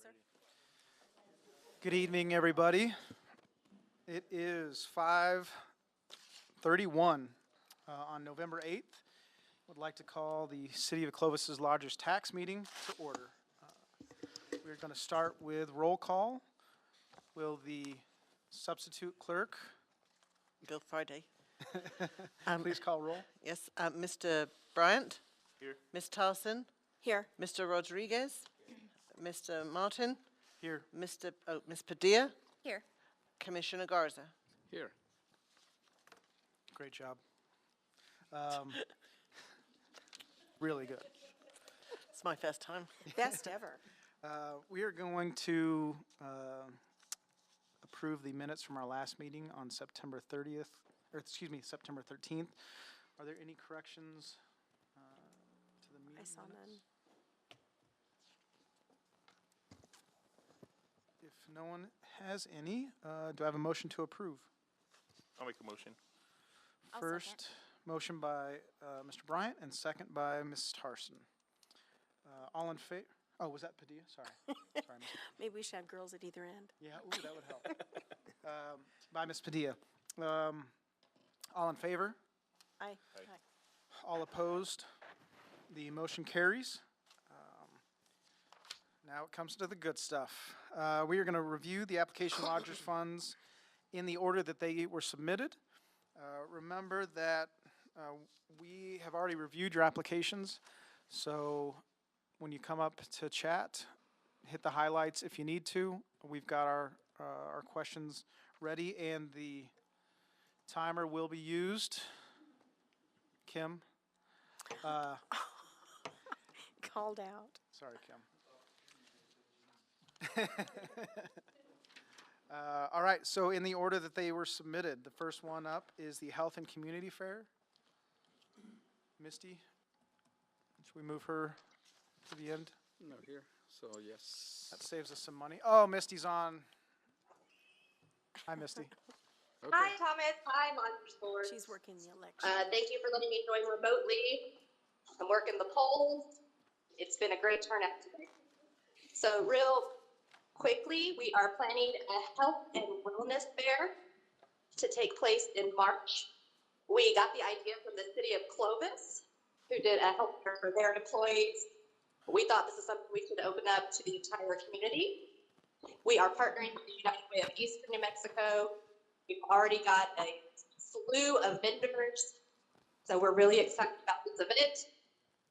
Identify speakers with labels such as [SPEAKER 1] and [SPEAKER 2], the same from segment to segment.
[SPEAKER 1] sir.
[SPEAKER 2] Good evening, everybody. It is 5:31 on November 8th. Would like to call the City of Clovis's largest tax meeting to order. We're going to start with roll call. Will the substitute clerk
[SPEAKER 3] Bill Friday.
[SPEAKER 2] please call roll?
[SPEAKER 3] Yes, Mr. Bryant?
[SPEAKER 4] Here.
[SPEAKER 3] Ms. Towson?
[SPEAKER 1] Here.
[SPEAKER 3] Mr. Rodriguez? Mr. Martin?
[SPEAKER 2] Here.
[SPEAKER 3] Ms. Padilla?
[SPEAKER 1] Here.
[SPEAKER 3] Commissioner Garza?
[SPEAKER 4] Here.
[SPEAKER 2] Great job. Really good.
[SPEAKER 3] It's my first time.
[SPEAKER 1] Best ever.
[SPEAKER 2] We are going to approve the minutes from our last meeting on September 30th, or excuse me, September 13th. Are there any corrections to the meeting
[SPEAKER 1] I saw
[SPEAKER 2] minutes?
[SPEAKER 1] none.
[SPEAKER 2] If no one has any, do I have a motion to approve?
[SPEAKER 4] I'll make a motion.
[SPEAKER 1] I'll
[SPEAKER 2] First, motion by Mr. Bryant and second by Ms. Tarson. All in favor? Oh, was that Padilla? Sorry. Sorry, Ms.
[SPEAKER 1] Maybe we should have girls at either end.
[SPEAKER 2] Yeah, ooh, that would help. By Ms. Padilla. All in favor?
[SPEAKER 1] Aye.
[SPEAKER 4] Aye.
[SPEAKER 2] All opposed? The motion carries. Now it comes to the good stuff. We are going to review the application lodgers funds in the order that they were submitted. Remember that we have already reviewed your applications, so when you come up to chat, hit the highlights if you need to. We've got our questions ready, and the timer will be used. Kim?
[SPEAKER 1] Called out.
[SPEAKER 2] Sorry, Kim. All right, so in the order that they were submitted, the first one up is the Health and Community Fair. Misty, should we move her to the end?
[SPEAKER 5] No, here, so yes.
[SPEAKER 2] That saves us some money. Oh, Misty's on. Hi, Misty.
[SPEAKER 5] Okay.
[SPEAKER 6] Hi, Thomas. Hi, Monsters Board.
[SPEAKER 1] She's working the election.
[SPEAKER 6] Thank you for letting me join remotely. I'm working the polls. It's been a great turnout today. So real quickly, we are planning a health and wellness fair to take place in March. We got the idea from the city of Clovis, who did a health fair for their employees. We thought this is something we should open up to the entire community. We are partnering with the United Way of Eastern New Mexico. We've already got a slew of vendors, so we're really excited about this event.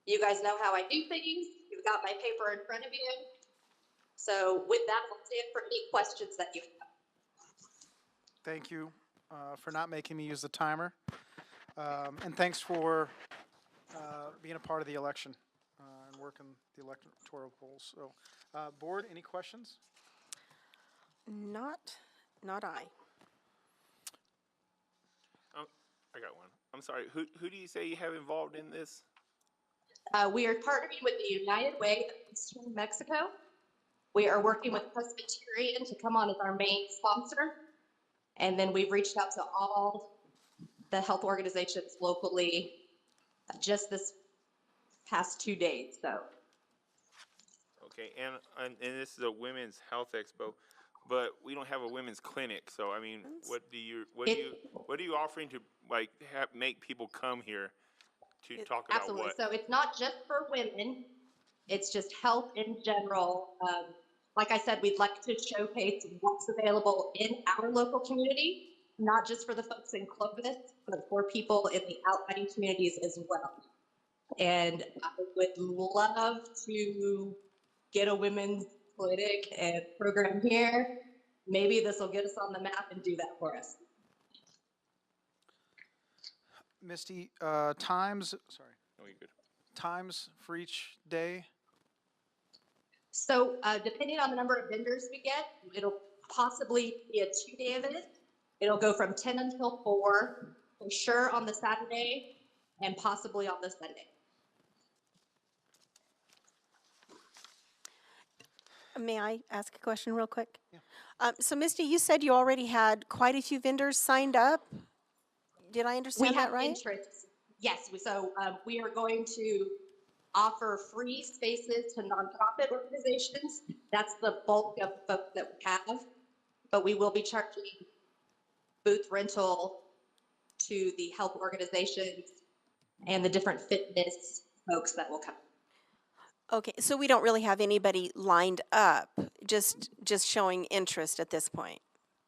[SPEAKER 6] You guys know how I do things. You've got my paper in front of you. So with that, I'll stand for any questions that you have.
[SPEAKER 2] Thank you for not making me use the timer. And thanks for being a part of the election and working the electoral polls. So, board, any questions?
[SPEAKER 1] Not I.
[SPEAKER 4] I got one. I'm sorry. Who do you say you have involved in this?
[SPEAKER 6] We are partnering with the United Way of Eastern New Mexico. We are working with Presbyterian to come on as our main sponsor. And then we've reached out to all the health organizations locally just this past 2 days, so.
[SPEAKER 4] Okay, and this is a women's health expo, but we don't have a women's clinic. So I mean, what are you offering to like make people come here to talk about
[SPEAKER 6] Absolutely.
[SPEAKER 4] what?
[SPEAKER 6] So it's not just for women, it's just health in general. Like I said, we'd like to showcase what's available in our local community, not just for the folks in Clovis, but for people in the outlying communities as well. And I would love to get a women's clinic and program here. Maybe this will get us on the map and do that for us.
[SPEAKER 2] Misty, times
[SPEAKER 4] No, you're good.
[SPEAKER 2] times for each day?
[SPEAKER 6] So depending on the number of vendors we get, it'll possibly be a 2-day event. It'll go from 10 until 4, for sure on the Saturday, and possibly on the Sunday.
[SPEAKER 1] May I ask a question real quick?
[SPEAKER 2] Yeah.
[SPEAKER 1] So Misty, you said you already had quite a few vendors signed up. Did I understand
[SPEAKER 6] We
[SPEAKER 1] that
[SPEAKER 6] have
[SPEAKER 1] right?
[SPEAKER 6] interest. Yes, so we are going to offer free spaces to nonprofit organizations. That's the bulk of folks that we have, but we will be charging booth rental to the health organizations and the different fitness folks that will come.
[SPEAKER 1] Okay, so we don't really have anybody lined up, just showing interest at this point.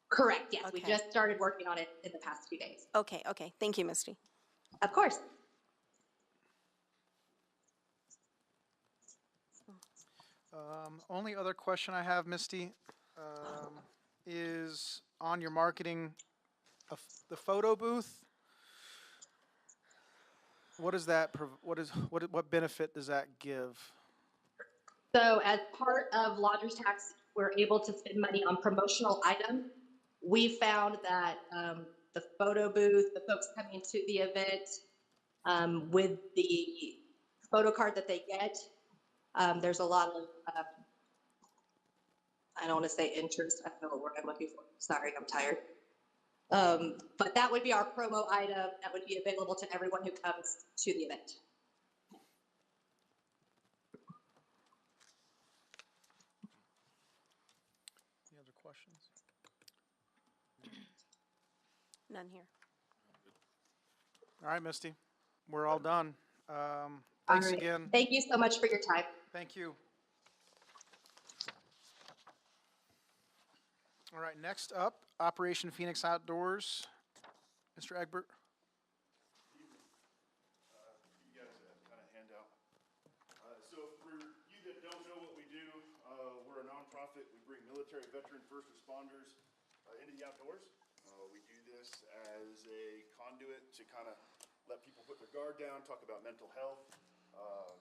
[SPEAKER 6] Correct, yes. We
[SPEAKER 1] Okay.
[SPEAKER 6] just started working on it in the past few days.
[SPEAKER 1] Okay, okay. Thank you, Misty.
[SPEAKER 6] Of course.
[SPEAKER 2] Only other question I have, Misty, is on your marketing of the photo booth. What is that? What benefit does that give?
[SPEAKER 6] So as part of lodger's tax, we're able to spend money on promotional items. We found that the photo booth, the folks coming to the event, with the photo card that they get, there's a lot of, I don't want to say interest, I don't know what word I'm looking for. Sorry, I'm tired. But that would be our promo item that would be available to everyone who comes to the event.
[SPEAKER 2] Any other questions?
[SPEAKER 1] None here.
[SPEAKER 2] All right, Misty, we're all done. Thanks
[SPEAKER 6] All right.
[SPEAKER 2] again.
[SPEAKER 6] Thank you so much for your time.
[SPEAKER 2] Thank you. All right, next up, Operation Phoenix Outdoors. Mr. Egbert.
[SPEAKER 7] You guys kind of handout. So for you that don't know what we do, we're a nonprofit. We bring military, veteran, first responders into the outdoors. We do this as a conduit to kind of let people put their guard down, talk about mental health,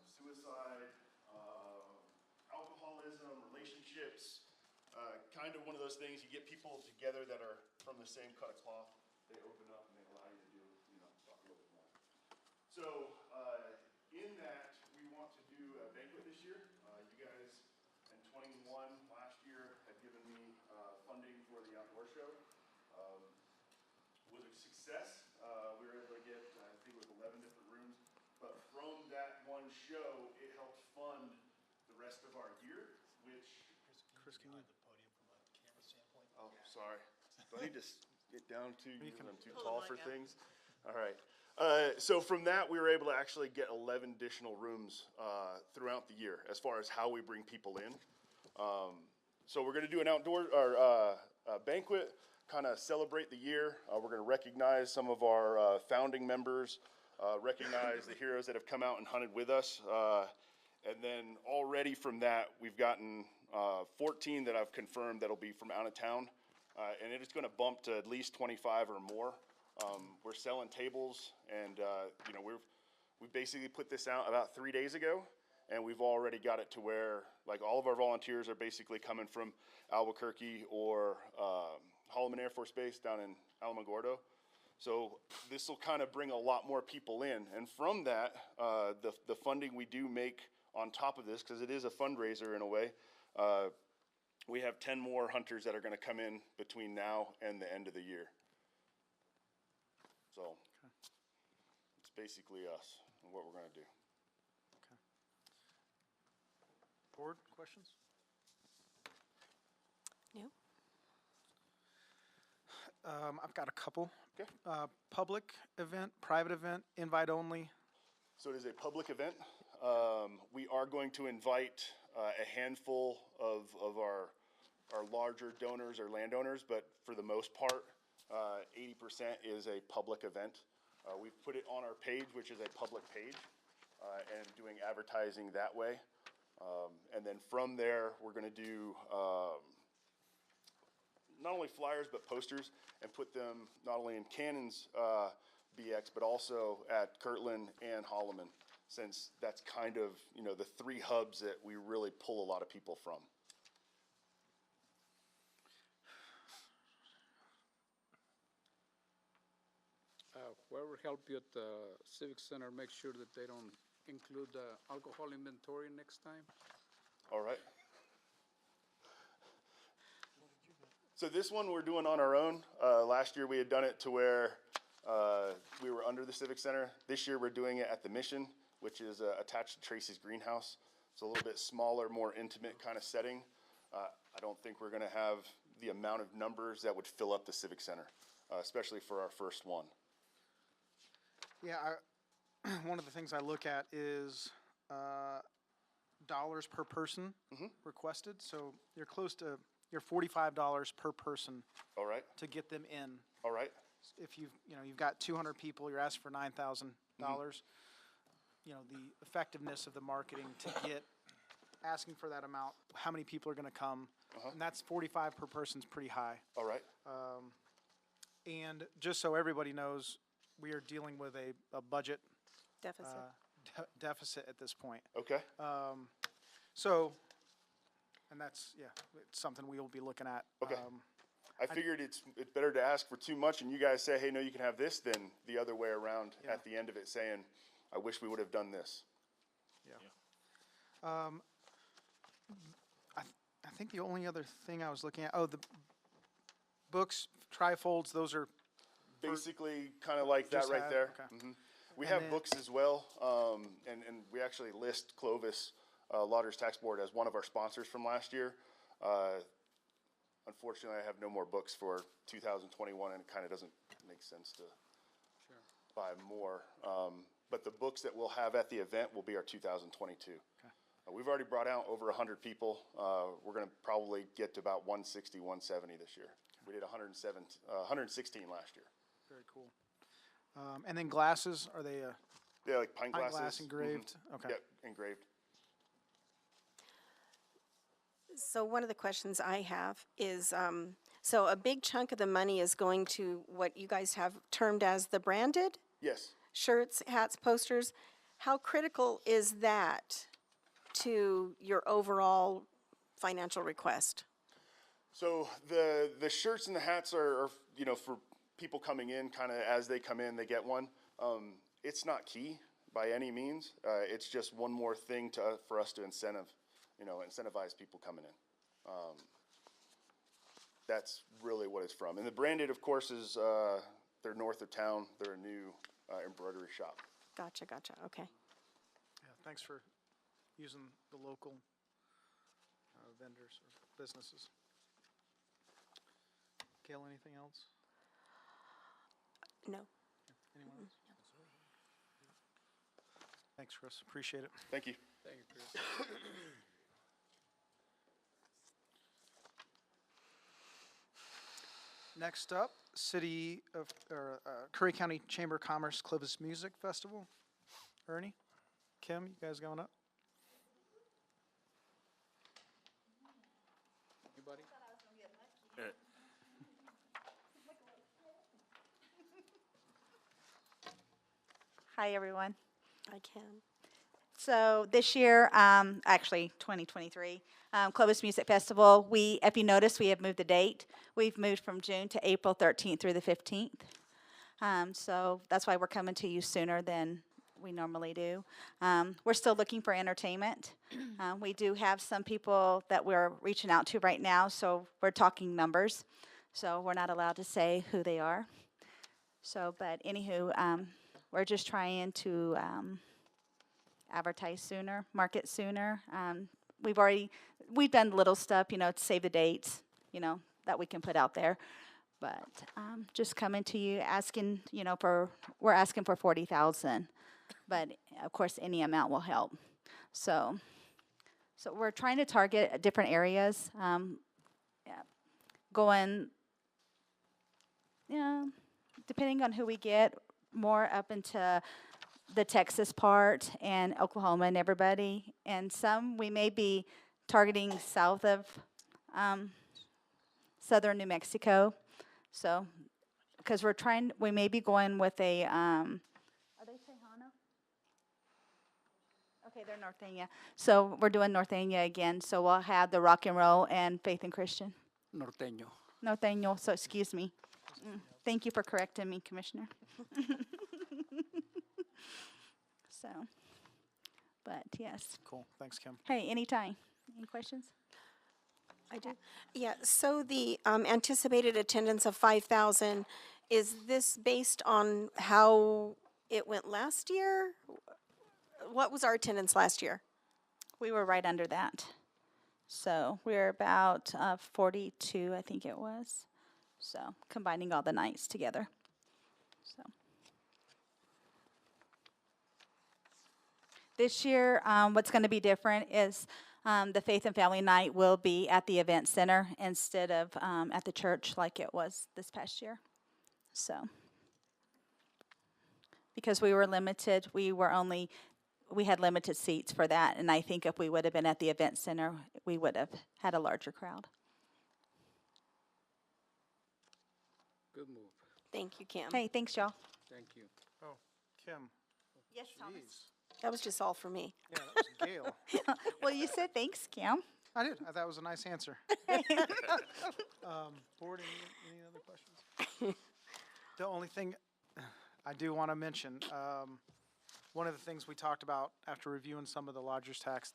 [SPEAKER 7] suicide, alcoholism, relationships. Kind of one of those things, you get people together that are from the same cut of cloth. They open up and they allow you to do, talk a little bit more. So in that, we want to do a banquet this year. You guys in 21 last year had given me funding for the outdoor show. Was a success. We were able to get, I think it was 11 different rooms. But from that one show, it helped fund the rest of our year, which... Chris, can you... Oh, sorry. Do I need to get down to you because I'm too tall for things? All right. So from that, we were able to actually get 11 additional rooms throughout the year as far as how we bring people in. So we're going to do an outdoor banquet, kind of celebrate the year. We're going to recognize some of our founding members, recognize the heroes that have come out and hunted with us. And then already from that, we've gotten 14 that I've confirmed that'll be from out of town. And it is going to bump to at least 25 or more. We're selling tables, and we basically put this out about 3 days ago, and we've already got it to where like all of our volunteers are basically coming from Albuquerque or Holloman Air Force Base down in Alamogordo. So this will kind of bring a lot more people in, and from that, the funding we do make on top of this, because it is a fundraiser in a way, we have 10 more hunters that are going to come in between now and the end of the year. So it's basically us and what we're going to do.
[SPEAKER 2] Okay. Board, questions?
[SPEAKER 1] No?
[SPEAKER 2] I've got a couple.
[SPEAKER 7] Okay.
[SPEAKER 2] Public event, private event, invite only.
[SPEAKER 7] So it is a public event. We are going to invite a handful of our larger donors or landowners, but for the most part, 80% is a public event. We've put it on our page, which is a public page, and doing advertising that way. And then from there, we're going to do not only flyers, but posters, and put them not only in Cannon's BX, but also at Kirtland and Holloman, since that's kind of, the three hubs that we really pull a lot of people from.
[SPEAKER 5] Whoever helped you at the Civic Center, make sure that they don't include the alcohol inventory next time.
[SPEAKER 7] All right. So this one we're doing on our own. Last year we had done it to where we were under the Civic Center. This year we're doing it at the Mission. which is attached to Tracy's greenhouse. It's a little bit smaller, more intimate kind of setting. I don't think we're going to have the amount of numbers that would fill up the Civic Center, especially for our first one.
[SPEAKER 2] Yeah, one of the things I look at is dollars per person requested. So you're close to, you're $45 per person
[SPEAKER 7] All right,
[SPEAKER 2] to get them in.
[SPEAKER 7] all right,
[SPEAKER 2] If you've got 200 people, you're asking for $9,000. You know, the effectiveness of the marketing to get, asking for that amount, how many people are gonna come, and that's 45 per person's pretty high.
[SPEAKER 7] all right.
[SPEAKER 2] And just so everybody knows, we are dealing with a budget
[SPEAKER 1] Deficit.
[SPEAKER 2] deficit at this point.
[SPEAKER 7] Okay,
[SPEAKER 2] So, and that's, yeah, it's something we will be looking at.
[SPEAKER 7] Okay. I figured it's better to ask for too much and you guys say, hey, no, you can have this, than the other way around at the end of it saying, I wish we would have done this.
[SPEAKER 2] I think the only other thing I was looking at, the books, trifolds, those are,
[SPEAKER 7] Basically, kind of like that
[SPEAKER 2] Just
[SPEAKER 7] right
[SPEAKER 2] have-
[SPEAKER 7] there.
[SPEAKER 2] okay.
[SPEAKER 7] Mhm. We
[SPEAKER 2] And
[SPEAKER 7] have
[SPEAKER 2] then-
[SPEAKER 7] books as well, and we actually list Clovis Lauderdale's Tax Board as one of our sponsors from last year. Unfortunately, I have no more books for 2021, and it kind of doesn't make sense to buy more. But the books that we'll have at the event will be our 2022. We've already brought out over 100 people. We're going to probably get to about 160, 170 this year. We did 116 last year.
[SPEAKER 2] very cool. And then glasses, are they
[SPEAKER 7] Yeah, like pint
[SPEAKER 2] pint
[SPEAKER 7] glasses.
[SPEAKER 2] glass engraved? Okay.
[SPEAKER 7] Yep, engraved.
[SPEAKER 1] So one of the questions I have is, so a big chunk of the money is going to what you guys have termed as the branded
[SPEAKER 7] Yes.
[SPEAKER 1] shirts, hats, posters. How critical is that to your overall financial request?
[SPEAKER 7] So the shirts and the hats are for people coming in, kind of as they come in, they get one. It's not key by any means. It's just one more thing for us to incentivize people coming in. That's really what it's from. And the branded, of course, is they're north of town. They're a new embroidery shop.
[SPEAKER 1] Gotcha, okay.
[SPEAKER 2] Yeah, thanks for using the local vendors or businesses. Gail, anything else?
[SPEAKER 1] No.
[SPEAKER 2] Anyone else? Thanks, Chris. Appreciate it.
[SPEAKER 7] Thank you.
[SPEAKER 5] Thank you, Chris.
[SPEAKER 2] Next up, Curry County Chamber of Commerce Clovis Music Festival. Ernie, Kim, you guys going up?
[SPEAKER 5] Anybody?
[SPEAKER 8] Hi, everyone.
[SPEAKER 1] I can.
[SPEAKER 8] So this year, actually 2023, Clovis Music Festival, if you notice, we have moved the date. We've moved from June to April 13th through the 15th. So that's why we're coming to you sooner than we normally do. We're still looking for entertainment. We do have some people that we're reaching out to right now, so we're talking numbers. So we're not allowed to say who they are. So, but anywho, we're just trying to advertise sooner, market sooner. We've done little stuff, to save the dates, that we can put out there. But just coming to you asking, we're asking for 40,000, but of course any amount will help. So we're trying to target different areas, depending on who we get, more up into the Texas part and Oklahoma and everybody. And some we may be targeting south of southern New Mexico. So, because we may be going with a, are they Tejano? Okay, they're Norteña. So we're doing Norteña again. So we'll have the rock and roll and faith and Christian.
[SPEAKER 5] Norteño.
[SPEAKER 8] Norteño, so excuse me. Thank you for correcting me, Commissioner. So, but yes.
[SPEAKER 2] Cool. Thanks, Kim.
[SPEAKER 8] Hey, anytime. Any questions?
[SPEAKER 1] I do. Yeah, so the anticipated attendance of 5,000, is this based on how it went last year? what was our attendance last year?
[SPEAKER 8] We were right under that. So we were about 42, I think it was. So combining all the nights together. So this year, what's going to be different is the Faith and Family Night will be at the event center instead of at the church like it was this past year. So because we were limited, we had limited seats for that, and I think if we would have been at the event center, we would have had a larger crowd.
[SPEAKER 5] Good move.
[SPEAKER 1] Thank you, Kim.
[SPEAKER 8] Hey, thanks, y'all.
[SPEAKER 5] Thank you.
[SPEAKER 2] Oh, Kim,
[SPEAKER 8] Yes,
[SPEAKER 2] jeez.
[SPEAKER 1] That was just all for me.
[SPEAKER 2] Yeah, that was Gail.
[SPEAKER 8] Well, you said thanks, Kim.
[SPEAKER 2] I did. I thought it was a nice answer. Board, any other questions? The only thing I do want to mention, one of the things we talked about after reviewing some of the lodgers tax,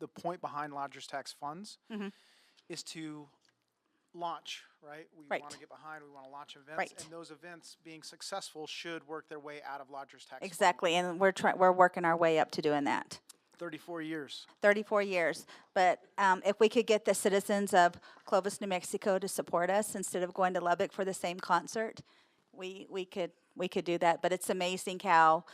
[SPEAKER 2] the point behind lodgers tax funds is to launch, right? We
[SPEAKER 8] Right.
[SPEAKER 2] want to get behind, we want to launch events.
[SPEAKER 8] Right.
[SPEAKER 2] And those events being successful should work their way out of lodgers tax. fund.
[SPEAKER 8] Exactly, and we're working our way up to doing that.
[SPEAKER 2] 34 years.
[SPEAKER 8] 34 years. But if we could get the citizens of Clovis, New Mexico to support us instead of going to Lubbock for the same concert, we could do that. But it's amazing how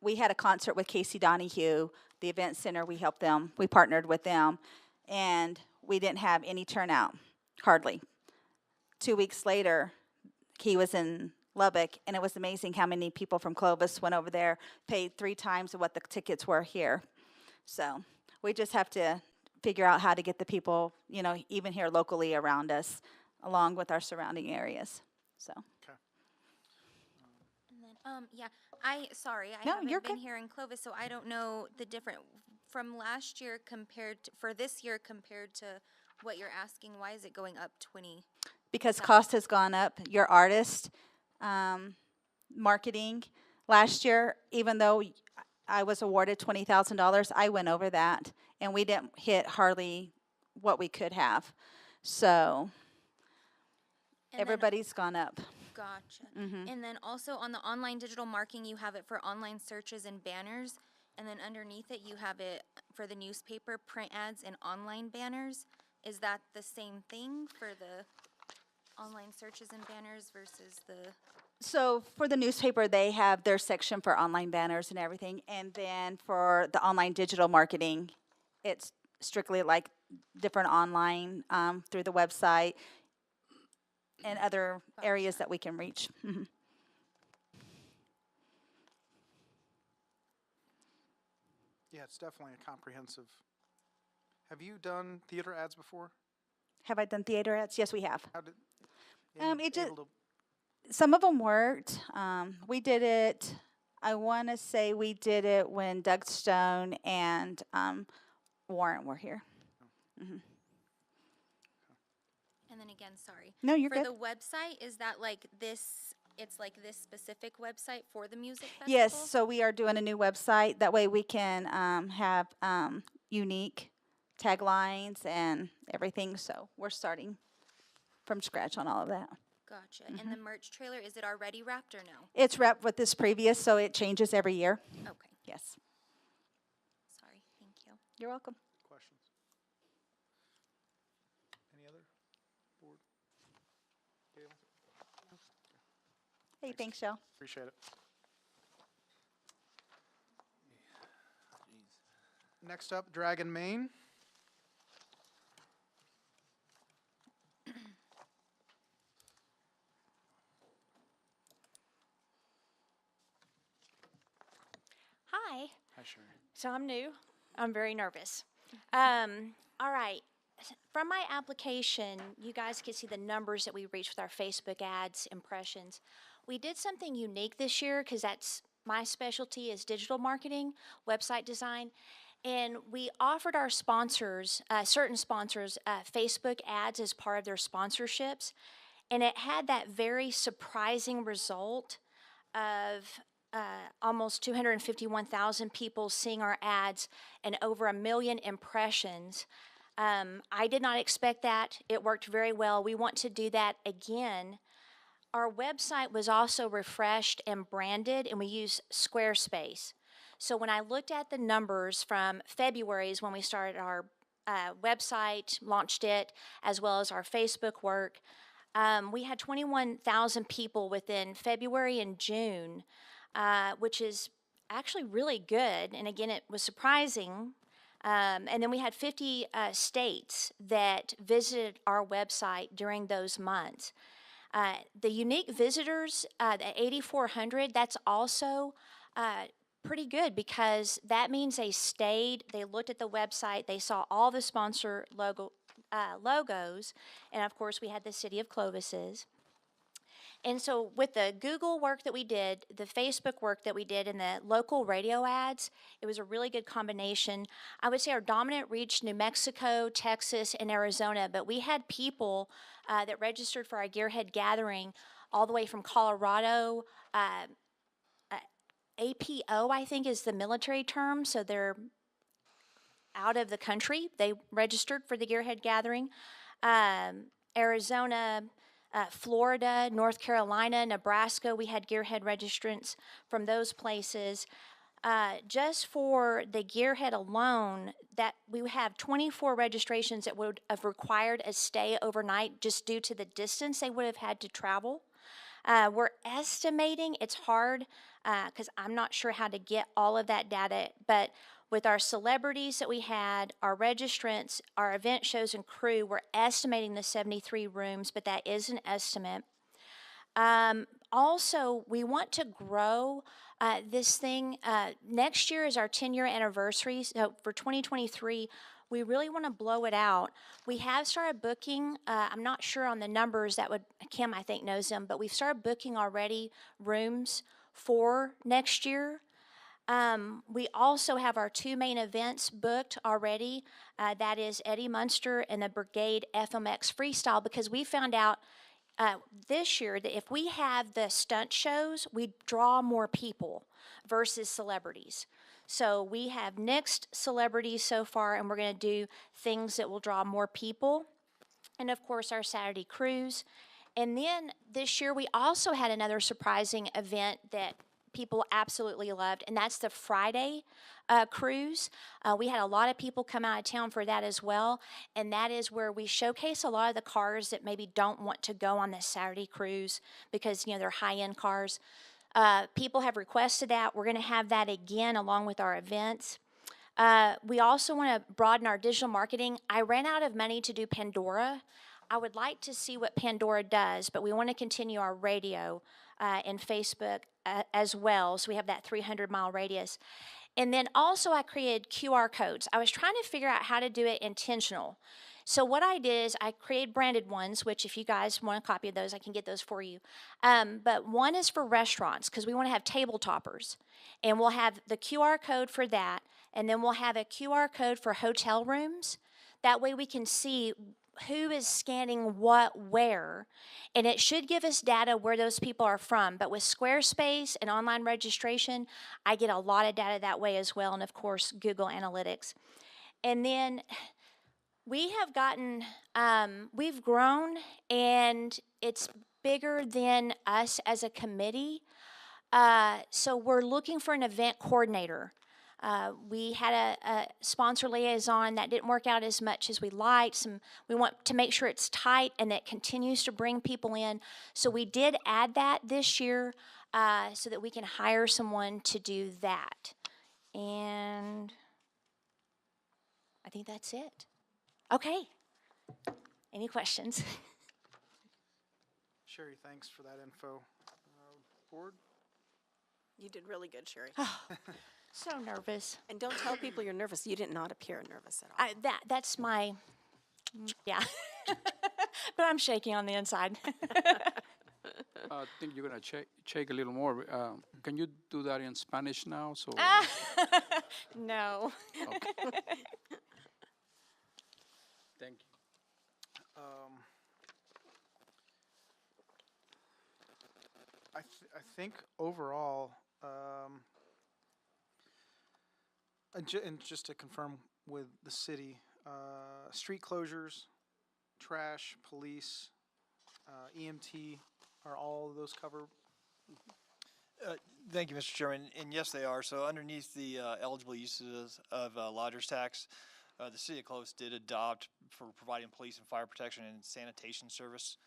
[SPEAKER 8] we had a concert with Casey Donahue, the event center. We helped them. We partnered with them, and we didn't have any turnout, hardly. 2 weeks later, he was in Lubbock, and it was amazing how many people from Clovis went over there, paid 3 times of what the tickets were here. So we just have to figure out how to get the people, even here locally around us, along with our surrounding areas. So.
[SPEAKER 9] And then, yeah, sorry, I
[SPEAKER 8] No,
[SPEAKER 9] haven't
[SPEAKER 8] you're
[SPEAKER 9] been
[SPEAKER 8] good.
[SPEAKER 9] here in Clovis, so I don't know the different, from last year for this year compared to what you're asking, why is it going up 20?
[SPEAKER 8] Because cost has gone up. Your artist marketing last year, even though I was awarded $20,000, I went over that, and we didn't hit hardly what we could have. So
[SPEAKER 9] And then-
[SPEAKER 8] everybody's gone up.
[SPEAKER 9] Gotcha. And then also on the online digital marketing, you have it for online searches and banners. And then underneath it, you have it for the newspaper, print ads, and online banners. Is that the same thing for the online searches and banners versus the?
[SPEAKER 8] So for the newspaper, they have their section for online banners and everything. And then for the online digital marketing, it's strictly like different online through the website and other areas that we can reach.
[SPEAKER 2] Yeah, it's definitely a comprehensive. Have you done theater ads before?
[SPEAKER 8] Have I done theater ads? Yes, we have.
[SPEAKER 2] How did?
[SPEAKER 8] It just-
[SPEAKER 2] able to-
[SPEAKER 8] Some of them worked. We did it, I want to say we did it when Doug Stone and Warren were here.
[SPEAKER 9] And then again, sorry.
[SPEAKER 8] No, you're
[SPEAKER 9] for
[SPEAKER 8] good.
[SPEAKER 9] the website, is that like this? It's like this specific website for the music festival?
[SPEAKER 8] Yes, so we are doing a new website. That way we can have unique taglines and everything. So we're starting from scratch on all of that.
[SPEAKER 9] Gotcha. And the merch trailer, is it already wrapped or no?
[SPEAKER 8] It's wrapped with this previous, so it changes every year.
[SPEAKER 9] Okay.
[SPEAKER 8] Yes.
[SPEAKER 9] Sorry. Thank you.
[SPEAKER 8] You're welcome.
[SPEAKER 2] Questions? Any other board? Gail?
[SPEAKER 8] Hey, thanks, y'all.
[SPEAKER 2] Appreciate it. Next up, Dragon Main.
[SPEAKER 10] Hi.
[SPEAKER 2] Hi, Sherry.
[SPEAKER 10] So I'm new. I'm very nervous. All right. From my application, you guys can see the numbers that we reached with our Facebook ads, impressions. We did something unique this year because that's my specialty is digital marketing, website design. And we offered our sponsors, certain sponsors, Facebook ads as part of their sponsorships. And it had that very surprising result of almost 251,000 people seeing our ads and over 1 million impressions. I did not expect that. It worked very well. We want to do that again. Our website was also refreshed and branded, and we use Squarespace. So when I looked at the numbers from February is when we started our website, launched it, as well as our Facebook work. We had 21,000 people within February and June, which is actually really good. And again, it was surprising. And then we had 50 states that visited our website during those months. The unique visitors, the 8,400, that's also pretty good because that means they stayed, they looked at the website, they saw all the sponsor logos, and of course we had the City of Clovis's. And so with the Google work that we did, the Facebook work that we did, and the local radio ads, it was a really good combination. I would say our dominant reached New Mexico, Texas, and Arizona, but we had people that registered for our Gearhead gathering all the way from Colorado. APO, I think, is the military term, so they're out of the country. They registered for the Gearhead gathering. Arizona, Florida, North Carolina, Nebraska, we had Gearhead registrants from those places. Just for the Gearhead alone, that we have 24 registrations that would have required a stay overnight just due to the distance they would have had to travel. We're estimating, it's hard because I'm not sure how to get all of that data, but with our celebrities that we had, our registrants, our event shows and crew, we're estimating the 73 rooms, but that is an estimate. Also, we want to grow this thing. Next year is our 10-year anniversary, so for 2023, we really want to blow it out. We have started booking, I'm not sure on the numbers, Kim I think knows them, but we've started booking already rooms for next year. We also have our two main events booked already. That is Eddie Munster and the Brigade FMX Freestyle, because we found out this year that if we have the stunt shows, we draw more people versus celebrities. So we have nixed celebrities so far, and we're going to do things that will draw more people. And of course, our Saturday cruise. And then this year, we also had another surprising event that people absolutely loved, and that's the Friday cruise. We had a lot of people come out of town for that as well, and that is where we showcase a lot of the cars that maybe don't want to go on this Saturday cruise because, they're high-end cars. People have requested that. We're going to have that again along with our events. We also want to broaden our digital marketing. I ran out of money to do Pandora. I would like to see what Pandora does, but we want to continue our radio and Facebook as well, so we have that 300-mile radius. And then also I created QR codes. I was trying to figure out how to do it intentional. So what I did is I created branded ones, which if you guys want a copy of those, I can get those for you. But one is for restaurants, because we want to have table toppers. And we'll have the QR code for that, and then we'll have a QR code for hotel rooms. That way we can see who is scanning what where, and it should give us data where those people are from. But with Squarespace and online registration, I get a lot of data that way as well, and of course Google Analytics. And then we have gotten, we've grown, and it's bigger than us as a committee. So we're looking for an event coordinator. We had a sponsor liaison that didn't work out as much as we liked. We want to make sure it's tight and that continues to bring people in. So we did add that this year so that we can hire someone to do that. And I think that's it. Okay. Any questions?
[SPEAKER 2] Sherry, thanks for that info. Board?
[SPEAKER 1] You did really good, Sherry.
[SPEAKER 10] So nervous.
[SPEAKER 1] And don't tell people you're nervous. You did not appear nervous at all.
[SPEAKER 10] That's my, yeah. But I'm shaking on the inside.
[SPEAKER 5] I think you're gonna shake a little more. Can you do that in Spanish now? So.
[SPEAKER 10] No.
[SPEAKER 5] Okay. Thank you.
[SPEAKER 2] I think overall, and just to confirm with the city, street closures, trash, police, EMT, are all of those covered?
[SPEAKER 11] Thank you, Mr. Chairman. And yes, they are. So underneath the eligible uses of lodger's tax, the city of Clovis did adopt for providing police and fire protection and sanitation service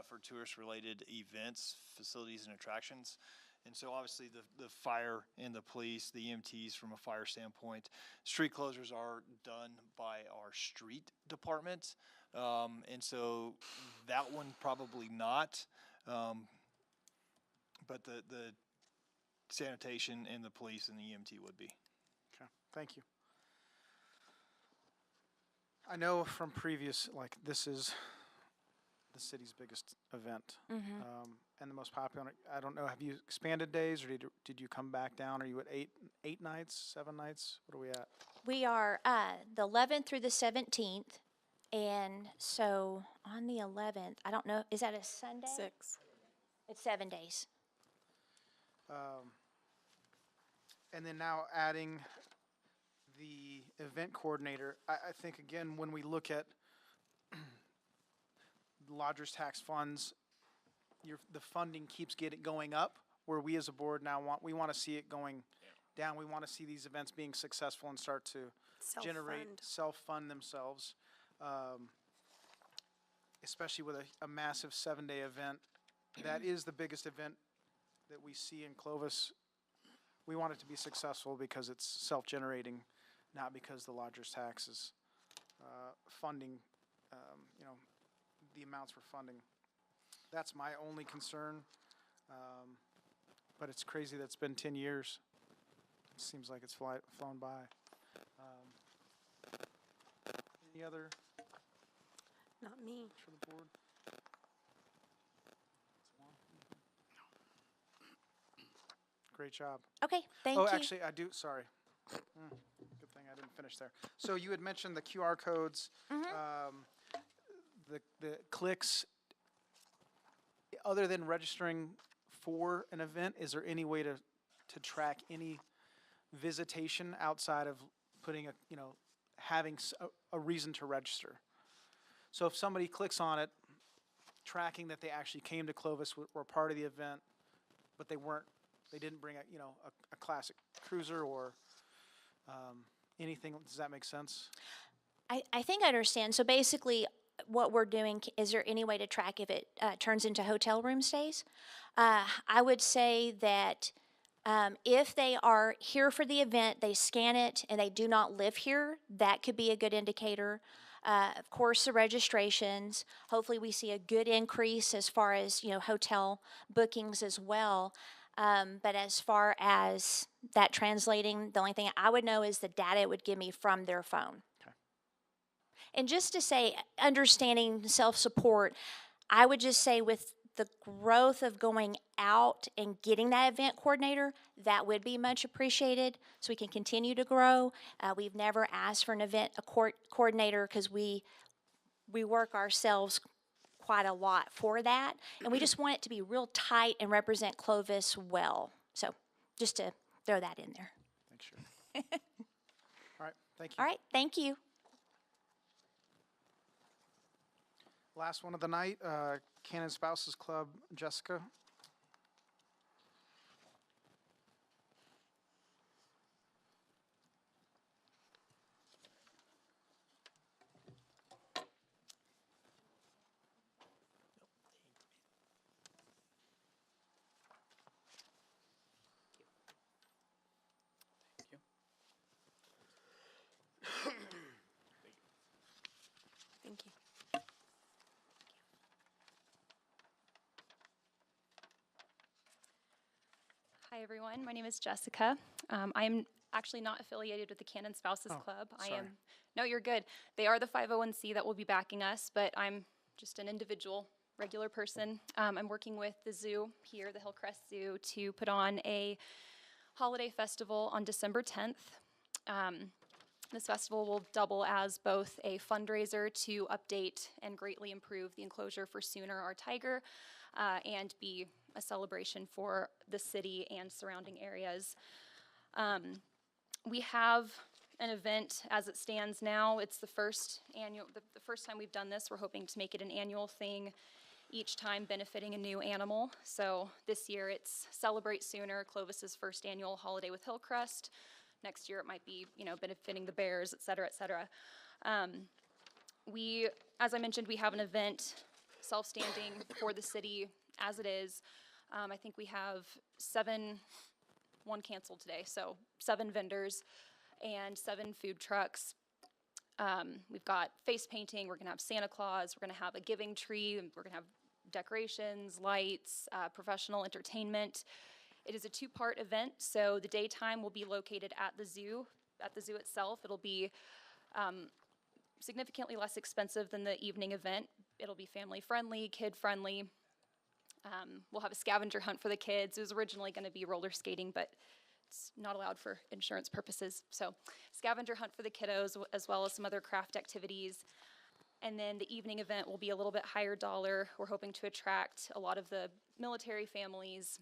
[SPEAKER 11] for tourist-related events, facilities, and attractions. And so obviously the fire and the police, the EMTs from a fire standpoint, street closures are done by our street department. And so that one probably not. But the sanitation and the police and the EMT would be.
[SPEAKER 2] Okay, thank you. I know from previous, like, this is the city's biggest event. And the most popular. I don't know, have you expanded days, or did you come back down? Are you at eight nights, 7 nights? What are we at?
[SPEAKER 10] We are the 11th through the 17th, and so on the 11th, I don't know, is that a Sunday?
[SPEAKER 1] 6.
[SPEAKER 10] It's 7 days.
[SPEAKER 2] And then now adding the event coordinator, I think, again, when we look at lodgers tax funds, the funding keeps going up, where we as a board now want to see it going down. We want to see these events being successful and start to generate, self-fund themselves, especially with a massive 7-day event. That is the biggest event that we see in Clovis. We want it to be successful because it's self-generating, not because the lodgers tax is funding, the amounts we're funding. That's my only concern. But it's crazy that it's been 10 years. It seems like it's flown by. Any other
[SPEAKER 1] Not me.
[SPEAKER 2] for the board? Great job.
[SPEAKER 10] Okay, thank you.
[SPEAKER 2] Oh, actually, I do, sorry. Good thing I didn't finish there. So you had mentioned the QR codes, the clicks. Other than registering for an event, is there any way to track any visitation outside of putting having a reason to register? So if somebody clicks on it, tracking that they actually came to Clovis, were part of the event, but they didn't bring a classic cruiser or anything. Does that make sense?
[SPEAKER 10] I think I understand. So basically, what we're doing, is there any way to track if it turns into hotel room stays? I would say that if they are here for the event, they scan it, and they do not live here, that could be a good indicator. Of course, the registrations. Hopefully, we see a good increase as far as hotel bookings as well. But as far as that translating, the only thing I would know is the data it would give me from their phone.
[SPEAKER 2] Okay.
[SPEAKER 10] And just to say, understanding self-support, I would just say with the growth of going out and getting that event coordinator, that would be much appreciated so we can continue to grow. We've never asked for an event coordinator because we work ourselves quite a lot for that, and we just want it to be real tight and represent Clovis well. So just to throw that in there.
[SPEAKER 2] Thanks, Sharon. All right, thank you.
[SPEAKER 10] All right, thank you.
[SPEAKER 2] Last one of the night, Canon Spouses Club, Jessica.
[SPEAKER 1] Thank you.
[SPEAKER 12] Hi, everyone. My name is Jessica. I am actually not affiliated with the Canon Spouses Club.
[SPEAKER 2] sorry.
[SPEAKER 12] No, you're good. They are the 501c that will be backing us, but I'm just an individual, regular person. I'm working with the zoo here, the Hillcrest Zoo, to put on a holiday festival on December 10th. This festival will double as both a fundraiser to update and greatly improve the enclosure for Sooner, our tiger, and be a celebration for the city and surrounding areas. We have an event as it stands now. It's the first time we've done this. We're hoping to make it an annual thing. each time benefiting a new animal. So this year it's Celebrate Sooner, Clovis's first annual holiday with Hillcrest. Next year it might be, benefiting the bears, et cetera, et cetera. As I mentioned, we have an event self-standing for the city as it is. I think we have one canceled today, so 7 vendors and 7 food trucks. We've got face painting, we're gonna have Santa Claus, we're gonna have a giving tree, we're gonna have decorations, lights, professional entertainment. It is a 2-part event, so the daytime will be located at the zoo itself. It'll be significantly less expensive than the evening event. It'll be family-friendly, kid-friendly. We'll have a scavenger hunt for the kids. It was originally gonna be roller skating, but it's not allowed for insurance purposes. So scavenger hunt for the kiddos, as well as some other craft activities. And then the evening event will be a little bit higher dollar. We're hoping to attract a lot of the military families,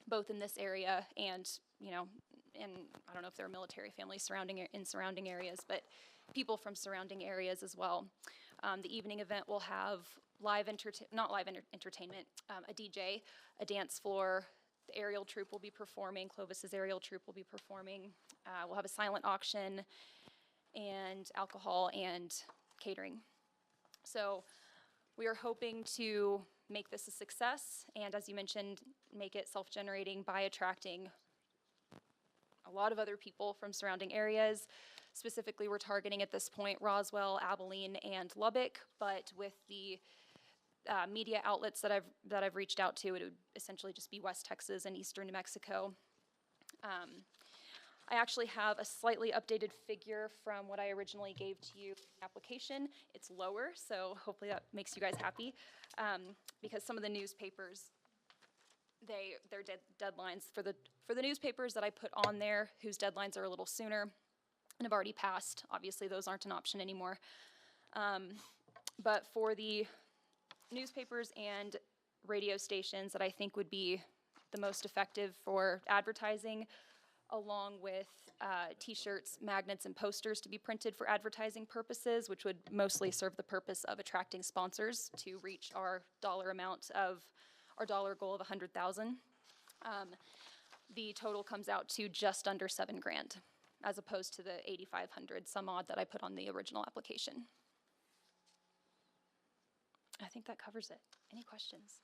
[SPEAKER 12] both in this area and, and I don't know if there are military families in surrounding areas, but people from surrounding areas as well. The evening event will have entertainment, a DJ, a dance floor. The aerial troupe will be performing, Clovis's aerial troupe will be performing. We'll have a silent auction and alcohol and catering. So we are hoping to make this a success, and as you mentioned, make it self-generating by attracting a lot of other people from surrounding areas. Specifically, we're targeting at this point Roswell, Abilene, and Lubbock, but with the media outlets that I've reached out to, it would essentially just be West Texas and eastern New Mexico. I actually have a slightly updated figure from what I originally gave to you in the application. It's lower, so hopefully that makes you guys happy, because some of the newspapers, their deadlines for the newspapers that I put on there, whose deadlines are a little sooner and have already passed. Obviously, those aren't an option anymore. But for the newspapers and radio stations that I think would be the most effective for advertising, along with t-shirts, magnets, and posters to be printed for advertising purposes, which would mostly serve the purpose of attracting sponsors to reach our dollar goal of 100,000. The total comes out to just under $7,000, as opposed to the 8,500 some odd that I put on the original application. I think that covers it. Any questions?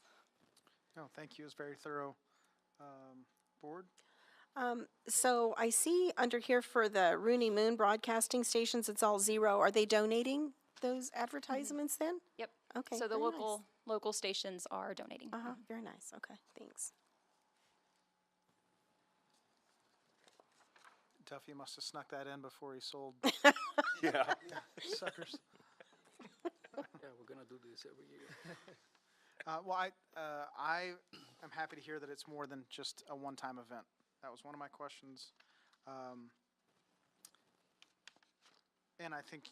[SPEAKER 2] No, thank you. It's very thorough. Board?
[SPEAKER 1] So I see under here for the Rooney Moon broadcasting stations, it's all 0. Are they donating those advertisements then?
[SPEAKER 12] Yep.
[SPEAKER 1] Okay.
[SPEAKER 12] So the
[SPEAKER 1] very nice.
[SPEAKER 12] local stations are donating.
[SPEAKER 1] Very nice. Okay, thanks.
[SPEAKER 2] Duffy must have snuck that in before he sold.
[SPEAKER 4] Yeah.
[SPEAKER 2] Suckers.
[SPEAKER 5] Yeah, we're gonna do this every year.
[SPEAKER 2] Well, I am happy to hear that it's more than just a one-time event. That was one of my questions. And I think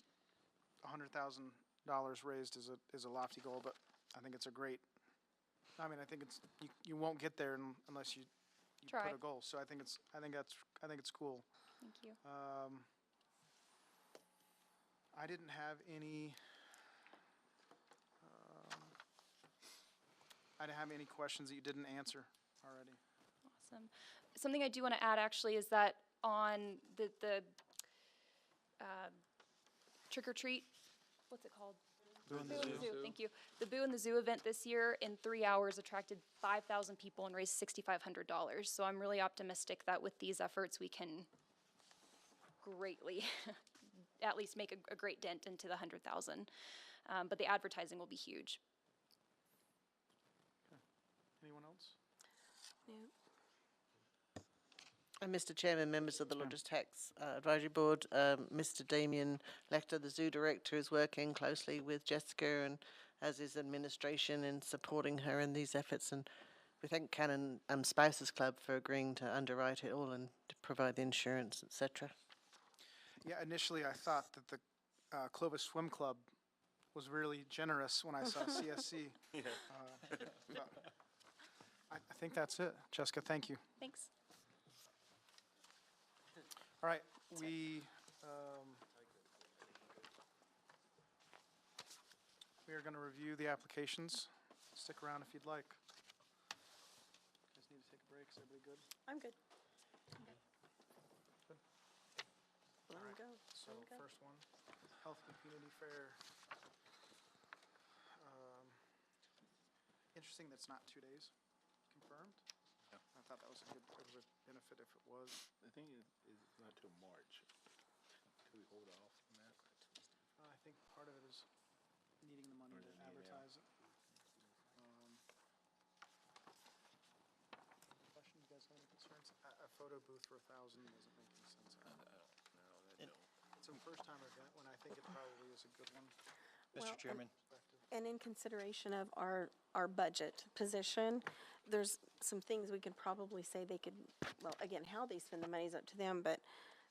[SPEAKER 2] $100,000 raised is a lofty goal, but I think it's a great, I think it's, you won't get there unless you
[SPEAKER 12] Try.
[SPEAKER 2] put a goal. So I think it's cool.
[SPEAKER 12] Thank you.
[SPEAKER 2] I didn't have any questions that you didn't answer already.
[SPEAKER 12] Awesome. Something I do want to add actually is that on the trick or treat, what's it called? Boo in the Zoo. Thank you. The Boo in the Zoo event this year in 3 hours attracted 5,000 people and raised $6,500. So I'm really optimistic that with these efforts we can greatly at least make a great dent into the 100,000. But the advertising will be huge.
[SPEAKER 2] Anyone else?
[SPEAKER 3] Mr. Chairman, members of the Lodgers Tax Advisory Board, Mr. Damien Lecter, the zoo director, is working closely with Jessica and as is administration in supporting her in these efforts. And we thank Cannon Spouses Club for agreeing to underwrite it all and to provide the insurance, etc.
[SPEAKER 2] Yeah, initially I thought that the Clovis Swim Club was really generous when I saw CSC.
[SPEAKER 4] Yeah.
[SPEAKER 2] But I think that's it. Jessica, thank you.
[SPEAKER 12] Thanks.
[SPEAKER 2] All right, we are going to review the applications. stick around if you'd like. Guys need to take a break. Is everybody good?
[SPEAKER 1] I'm good.
[SPEAKER 2] Good.
[SPEAKER 1] Let
[SPEAKER 2] All
[SPEAKER 1] 'em
[SPEAKER 2] right.
[SPEAKER 1] go.
[SPEAKER 2] So
[SPEAKER 1] Let 'em go.
[SPEAKER 2] first one, Health and Community Fair. Interesting that's not 2 days confirmed.
[SPEAKER 4] Yeah.
[SPEAKER 2] I thought that was a good benefit if it was.
[SPEAKER 4] The thing is not till March. Could we hold off on that?
[SPEAKER 2] I think part of it is needing the money
[SPEAKER 4] Or
[SPEAKER 2] to
[SPEAKER 4] the- yeah.
[SPEAKER 2] advertise it. Question, you guys have any concerns? A photo booth for 1,000 doesn't make any sense. It's a first-time event when I think it probably is a good one.
[SPEAKER 1] Well,
[SPEAKER 11] Mr.
[SPEAKER 1] and-
[SPEAKER 11] Chairman,
[SPEAKER 1] And in consideration of our budget position, there's some things we could probably say they could, well, again, how they spend the money is up to them, but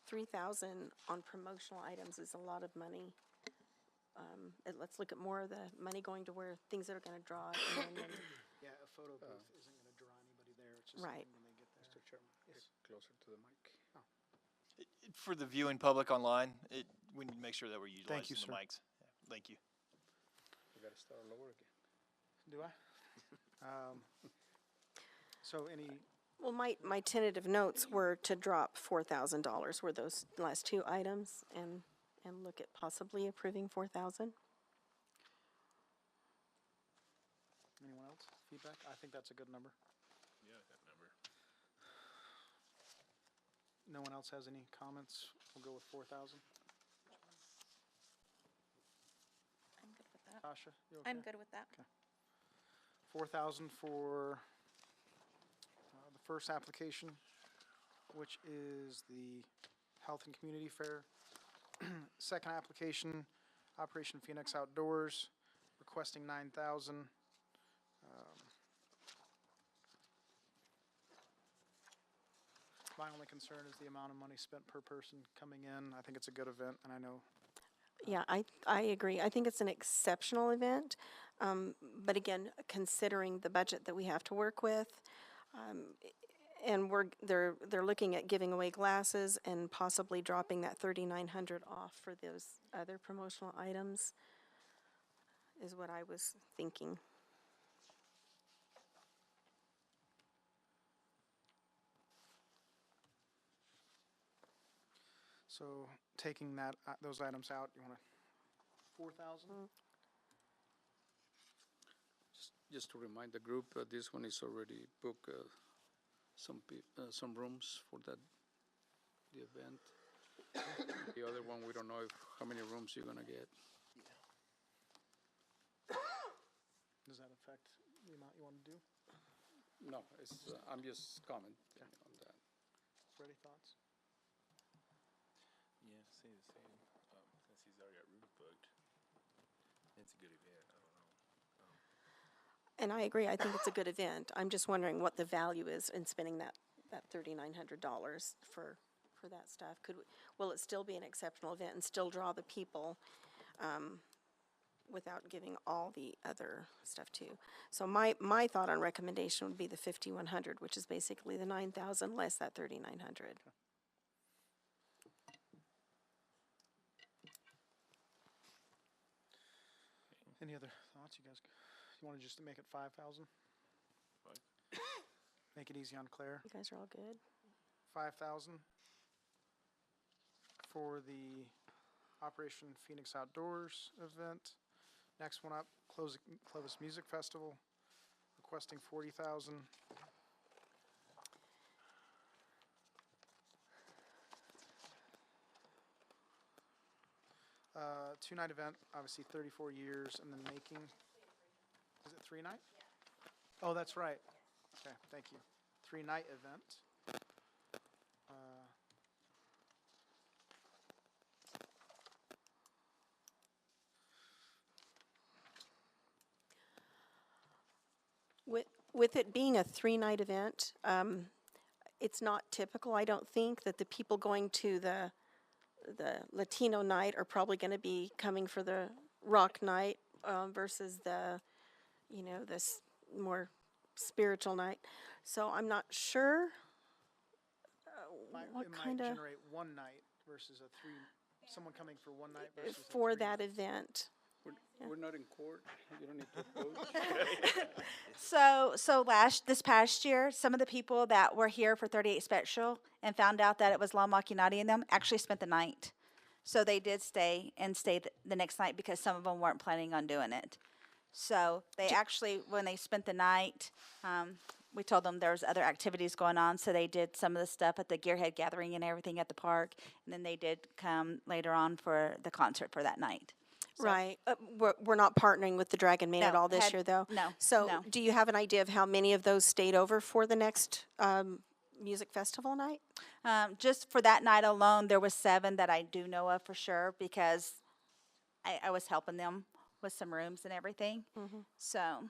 [SPEAKER 1] 3,000 on promotional items is a lot of money. And let's look at more of the money going to where things that are gonna draw in and,
[SPEAKER 2] Yeah, a photo booth isn't gonna draw anybody there. It's just
[SPEAKER 1] Right.
[SPEAKER 2] when they get there.
[SPEAKER 5] Mr. Chairman,
[SPEAKER 2] Yes.
[SPEAKER 5] get closer to the mic.
[SPEAKER 11] for the viewing public online, we need to make sure that we're utilizing the
[SPEAKER 2] sir.
[SPEAKER 11] mics. Yeah, thank you.
[SPEAKER 5] We gotta start all over again.
[SPEAKER 2] Do I? So any,
[SPEAKER 1] well, my tentative notes were to drop $4,000 were those last two items and look at possibly approving 4,000.
[SPEAKER 2] anyone else? Feedback? I think that's a good number.
[SPEAKER 4] Yeah, that number.
[SPEAKER 2] No one else has any comments? We'll go with 4,000.
[SPEAKER 9] I'm good with that.
[SPEAKER 2] Tasha, you okay?
[SPEAKER 9] I'm good with that.
[SPEAKER 2] 4,000 for the first application, which is the Health and Community Fair. Second application, Operation Phoenix Outdoors, requesting 9,000. My only concern is the amount of money spent per person coming in. I think it's a good event, and I know
[SPEAKER 1] Yeah, I agree. I think it's an exceptional event. But again, considering the budget that we have to work with, and they're looking at giving away glasses and possibly dropping that 3,900 off for those other promotional items, is what I was thinking.
[SPEAKER 2] so taking that, those items out, you want to, 4,000?
[SPEAKER 5] Just to remind the group, this one is already booked, some rooms for that, the event. The other one, we don't know how many rooms you're gonna get.
[SPEAKER 2] Does that affect the amount you want to do?
[SPEAKER 5] No, it's, I'm just commenting on that.
[SPEAKER 2] Freddie, thoughts?
[SPEAKER 4] Yeah, say the same. Since he's already got rooms booked, it's a good event. I don't know.
[SPEAKER 1] And I agree, I think it's a good event. I'm just wondering what the value is in spending that $3,900 for that stuff. Will it still be an exceptional event and still draw the people, without giving all the other stuff too? So my thought on recommendation would be the 5,100, which is basically the 9,000 less that 3,900.
[SPEAKER 2] Any other thoughts, you guys? You want to just make it 5,000?
[SPEAKER 4] Fine.
[SPEAKER 2] Make it easy on Claire.
[SPEAKER 1] You guys are all good?
[SPEAKER 2] 5,000 for the Operation Phoenix Outdoors event. Next one up, Clovis Music Festival, requesting 40,000. Two-night event, obviously 34 years in the making. Is it 3-night? Oh, that's right. Okay, thank you. 3-night event.
[SPEAKER 1] With it being a 3-night event, it's not typical, I don't think, that the people going to the Latino night are probably going to be coming for the rock night versus this more spiritual night. So I'm not sure what
[SPEAKER 2] It
[SPEAKER 1] kind
[SPEAKER 2] might
[SPEAKER 1] of,
[SPEAKER 2] generate one night versus someone coming for one night versus
[SPEAKER 1] for
[SPEAKER 2] a 3
[SPEAKER 1] that
[SPEAKER 2] night.
[SPEAKER 1] event.
[SPEAKER 5] We're not in court. You don't need to approach.
[SPEAKER 8] So this past year, some of the people that were here for 38 Special and found out that it was La Machinati in them actually spent the night. So they did stay the next night because some of them weren't planning on doing it. So they actually, when they spent the night, we told them there was other activities going on, so they did some of the stuff at the Gearhead Gathering and everything at the park, and then they did come later on for the concert for that night. So-
[SPEAKER 1] Right. We're not partnering with the Dragon Main at
[SPEAKER 8] No,
[SPEAKER 1] all this year, though?
[SPEAKER 8] no,
[SPEAKER 1] So
[SPEAKER 8] no.
[SPEAKER 1] do you have an idea of how many of those stayed over for the next music festival night?
[SPEAKER 8] Just for that night alone, there was 7 that I do know of for sure because I was helping them with some rooms and everything. So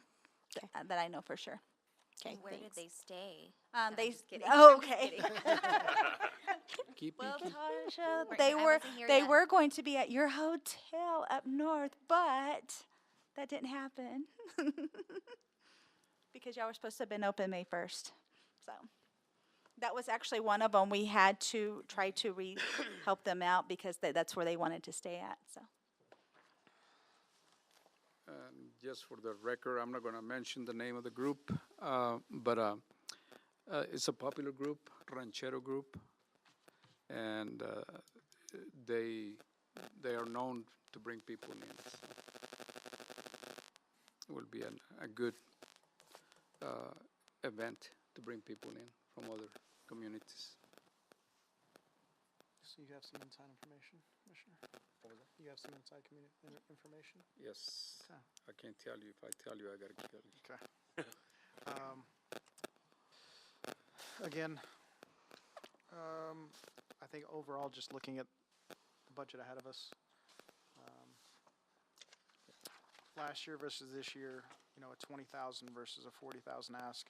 [SPEAKER 8] that I know for sure.
[SPEAKER 1] Okay,
[SPEAKER 9] Where did
[SPEAKER 1] thanks.
[SPEAKER 9] they stay?
[SPEAKER 8] They
[SPEAKER 9] just kidding.
[SPEAKER 8] oh,
[SPEAKER 9] I'm just
[SPEAKER 8] okay.
[SPEAKER 9] kidding.
[SPEAKER 5] Keep
[SPEAKER 8] Well,
[SPEAKER 5] peeking.
[SPEAKER 8] Tasha,
[SPEAKER 9] Right,
[SPEAKER 8] they
[SPEAKER 9] I
[SPEAKER 8] were
[SPEAKER 9] wasn't here yet.
[SPEAKER 8] going to be at your hotel up north, but that didn't happen because y'all were supposed to have been open May 1st. So that was actually one of them. We had to try to help them out because that's where they wanted to stay at. So
[SPEAKER 5] Just for the record, I'm not going to mention the name of the group, but it's a popular group, ranchero group, and they are known to bring people in. It will be a good event to bring people in from other communities.
[SPEAKER 2] So you have some inside information, Commissioner? What was that? You have some inside information?
[SPEAKER 5] Yes,
[SPEAKER 2] Okay.
[SPEAKER 5] I can't tell you. If I tell you, I got to kill you.
[SPEAKER 2] Okay. Again, I think overall, just looking at the budget ahead of us, last year versus this year, you know, a 20,000 versus a 40,000 ask.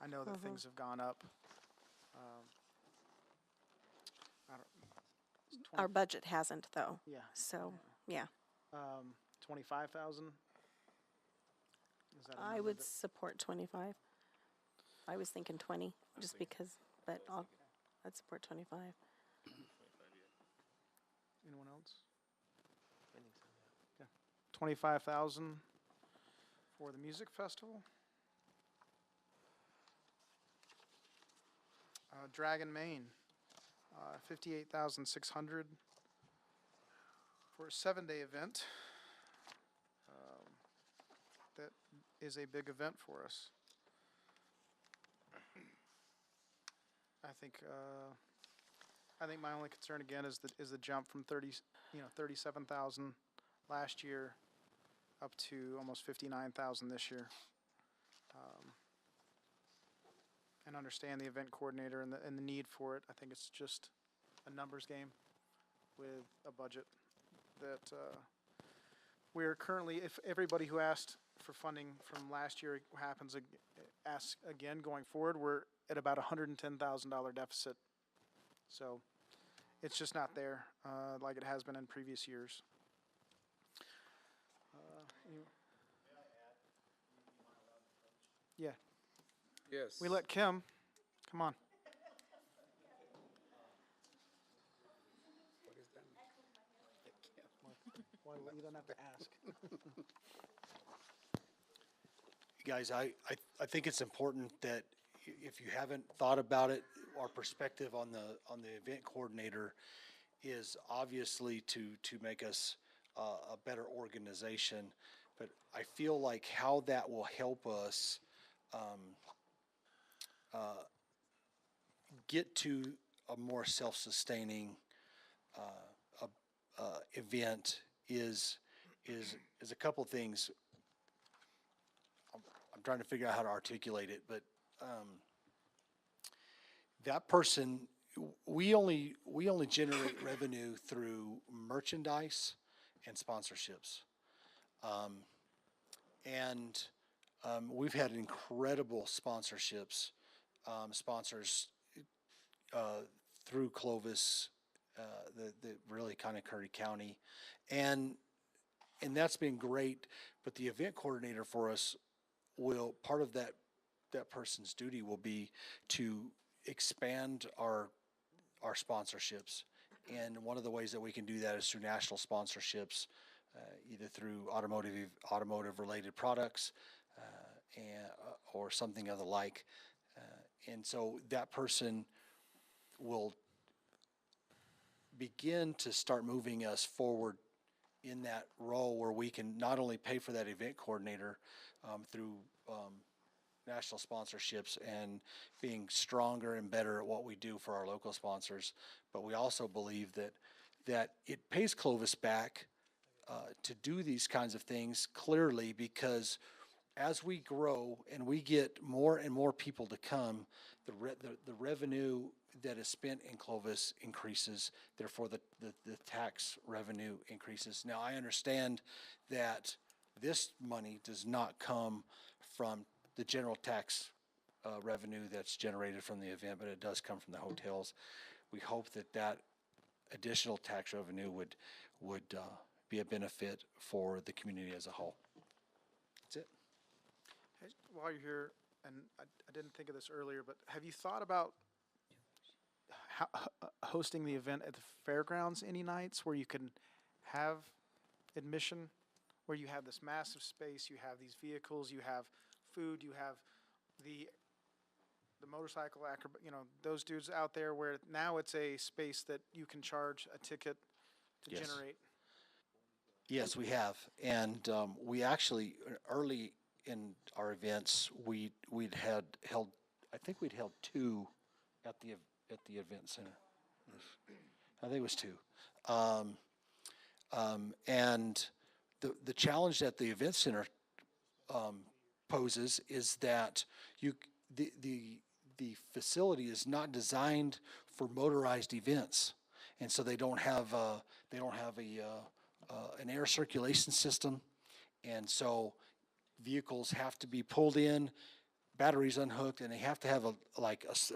[SPEAKER 2] I know that things have gone up. I don't, it's 20
[SPEAKER 1] Our budget hasn't, though.
[SPEAKER 2] yeah,
[SPEAKER 1] So, yeah,
[SPEAKER 2] 25,000. Is that a
[SPEAKER 1] I
[SPEAKER 2] number
[SPEAKER 1] would
[SPEAKER 2] that-
[SPEAKER 1] support 25. I was thinking 20, just because, but I'd support 25.
[SPEAKER 2] Anyone else? I think so, yeah. 25,000 for the music festival. Dragon Main, 58,600 for a 7-day event. That is a big event for us. I think my only concern again is the jump from 37,000 last year up to almost 59,000 this year. And understand the event coordinator and the need for it. I think it's just a numbers game with a budget that we're currently, if everybody who asked for funding from last year asks again going forward, we're at about $110,000 deficit. So it's just not there like it has been in previous years. Yeah,
[SPEAKER 5] Yes.
[SPEAKER 2] we let Kim. Come on.
[SPEAKER 5] What is that?
[SPEAKER 2] Well, you don't have to ask.
[SPEAKER 13] Guys, I think it's important that if you haven't thought about it, our perspective on the event coordinator is obviously to make us a better organization. But I feel like how that will help us get to a more self-sustaining event is a couple things. I'm trying to figure out how to articulate it, but that person, we only generate revenue through merchandise and sponsorships, and we've had incredible sponsorships, sponsors through Clovis, the really kind of Curry County, and that's been great. But the event coordinator for us part of that person's duty will be to expand our sponsorships, and one of the ways that we can do that is through national sponsorships, either through automotive-related products or something of the like. And so that person will begin to start moving us forward in that role where we can not only pay for that event coordinator through national sponsorships and being stronger and better at what we do for our local sponsors, but we also believe that it pays Clovis back to do these kinds of things clearly, because as we grow and we get more and more people to come, the revenue that is spent in Clovis increases, therefore the tax revenue increases. Now, I understand that this money does not come from the general tax revenue that's generated from the event, but it does come from the hotels. We hope that additional tax revenue would be a benefit for the community as a whole. That's it.
[SPEAKER 2] Hey, while you're here, and I didn't think of this earlier, but have you thought about hosting the event at the fairgrounds any nights where you can have admission, where you have this massive space, you have these vehicles, you have food, you have the motorcycle acrobat, those dudes out there, where now it's a space that you can charge a ticket to
[SPEAKER 13] Yes.
[SPEAKER 2] generate?
[SPEAKER 13] Yes, we have, and we actually early in our events we'd held two at the event center. I think it was two, and the challenge that the event center poses is that the facility is not designed for motorized events, and so they don't have an air circulation system, and so vehicles have to be pulled in, batteries unhooked, and they have to have a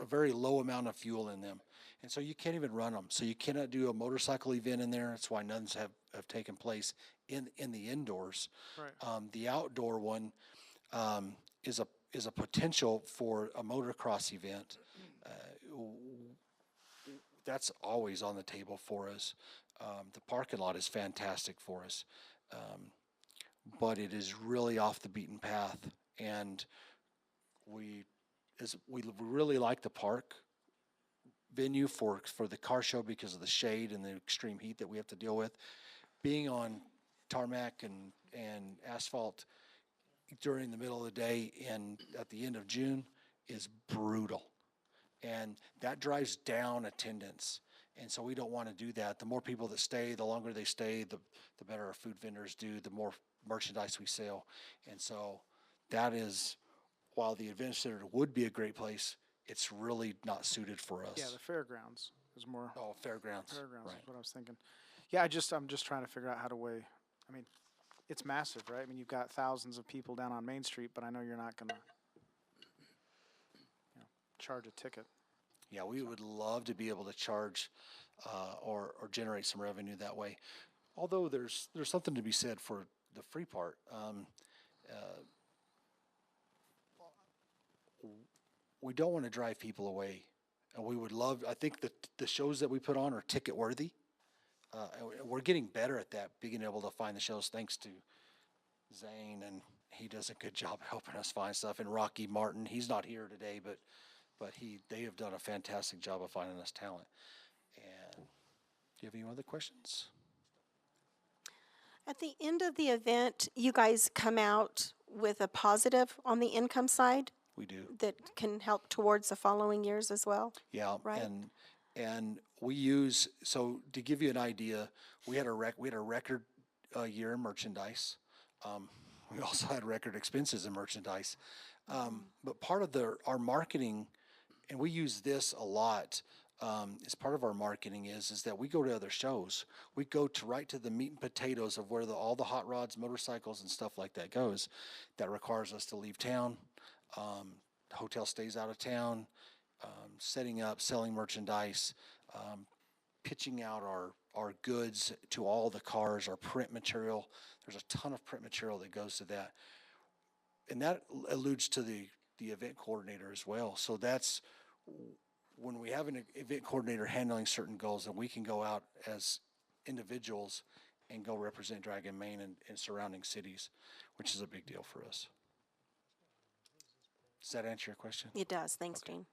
[SPEAKER 13] very low amount of fuel in them, and so you can't even run them. So you cannot do a motorcycle event in there. That's why none have taken place in the indoors.
[SPEAKER 2] Right.
[SPEAKER 13] The outdoor one is a potential for a motocross event. That's always on the table for us. The parking lot is fantastic for us, but it is really off the beaten path, and we really like the park venue for the car show because of the shade and the extreme heat that we have to deal with. Being on tarmac and asphalt during the middle of the day and at the end of June is brutal, and that drives down attendance, and so we don't want to do that. The more people that stay, the longer they stay, the better our food vendors do, the more merchandise we sell. And so that is, while the event center would be a great place, it's really not suited for us.
[SPEAKER 2] Yeah, the fairgrounds is more.
[SPEAKER 13] Oh, fairgrounds.
[SPEAKER 2] Fairgrounds
[SPEAKER 13] Right.
[SPEAKER 2] is what I was thinking. Yeah, I'm just trying to figure out how to weigh. I mean, it's massive, right? I mean, you've got thousands of people down on Main Street, but I know you're not gonna, charge a ticket.
[SPEAKER 13] Yeah, we would love to be able to charge or generate some revenue that way. Although there's something to be said for the free part. We don't want to drive people away. And we would love, I think the shows that we put on are ticket worthy. And we're getting better at that, being able to find the shows thanks to Zane, and he does a good job helping us find stuff. And Rocky Martin, he's not here today, but they have done a fantastic job of finding us talent. And do you have any other questions?
[SPEAKER 1] At the end of the event, you guys come out with a positive on the income side
[SPEAKER 13] We do.
[SPEAKER 1] that can help towards the following years as well?
[SPEAKER 13] Yeah,
[SPEAKER 1] Right.
[SPEAKER 13] and we use, so to give you an idea, we had a record year in merchandise. We also had record expenses in merchandise. But part of our marketing, and we use this a lot, as part of our marketing is that we go to other shows. We go right to the meat and potatoes of where all the hot rods, motorcycles, and stuff like that goes. That requires us to leave town. The hotel stays out of town. Setting up, selling merchandise, pitching out our goods to all the cars, our print material. There's a ton of print material that goes to that. And that alludes to the event coordinator as well. So that's when we have an event coordinator handling certain goals, and we can go out as individuals and go represent Dragon Main and surrounding cities, which is a big deal for us. Does that answer your question?
[SPEAKER 1] It does, thanks,
[SPEAKER 13] Okay.
[SPEAKER 1] Jane.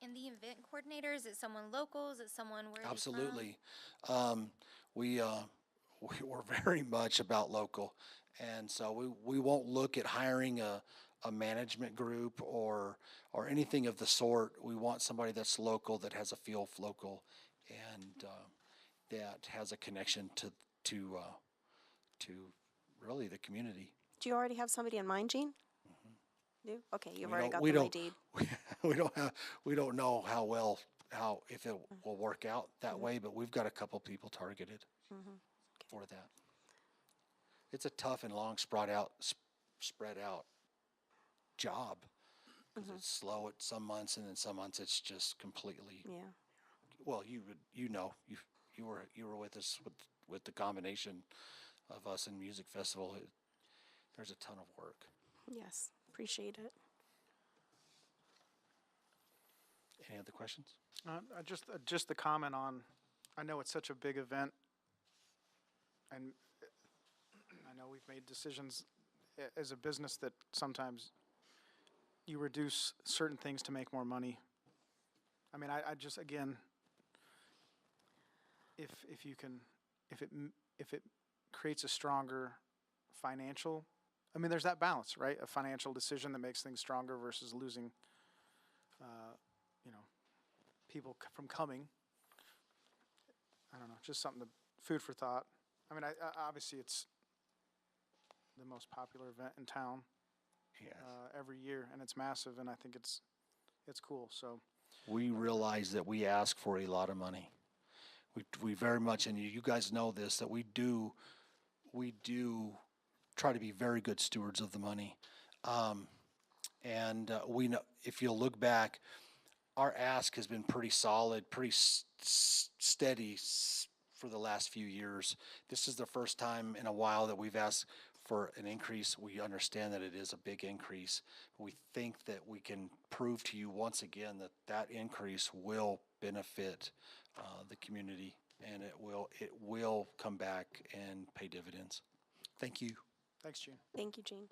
[SPEAKER 9] And the event coordinator, is it someone local? Is it someone where are they from?
[SPEAKER 13] Absolutely. We're very much about local. And so we won't look at hiring a management group or anything of the sort. We want somebody that's local, that has a feel of local, and that has a connection to really the community.
[SPEAKER 1] Do you already have somebody in mind, Jean? Do? Okay, you've
[SPEAKER 13] We
[SPEAKER 1] already
[SPEAKER 13] don't-
[SPEAKER 1] got
[SPEAKER 13] we
[SPEAKER 1] them
[SPEAKER 13] don't-
[SPEAKER 1] ID'd.
[SPEAKER 13] We don't know if it will work out that way, but we've got a couple people targeted for that. It's a tough and long spread out job. 'Cause it's slow at some months, and then some months it's just completely.
[SPEAKER 1] Yeah.
[SPEAKER 13] Well, you were with us with the combination of us and Music Festival. There's a ton of work.
[SPEAKER 1] Yes, appreciate it.
[SPEAKER 13] Any other questions?
[SPEAKER 2] Just the comment on, I know it's such a big event, and I know we've made decisions as a business that sometimes you reduce certain things to make more money. I mean, I just, again, if it creates a stronger financial, I mean, there's that balance, right? A financial decision that makes things stronger versus losing, people from coming. I don't know, just something food for thought. I mean, obviously it's the most popular event in town
[SPEAKER 13] Yes.
[SPEAKER 2] every year, and it's massive, and I think it's cool. So
[SPEAKER 13] We realize that we ask for a lot of money. We very much, and you guys know this, that we do try to be very good stewards of the money. We know, if you'll look back, our ask has been pretty solid, pretty steady for the last few years. This is the first time in a while that we've asked for an increase. We understand that it is a big increase. We think that we can prove to you once again that that increase will benefit the community, and it will come back and pay dividends. Thank you.
[SPEAKER 2] thanks, Gene.
[SPEAKER 1] Thank you, Jean.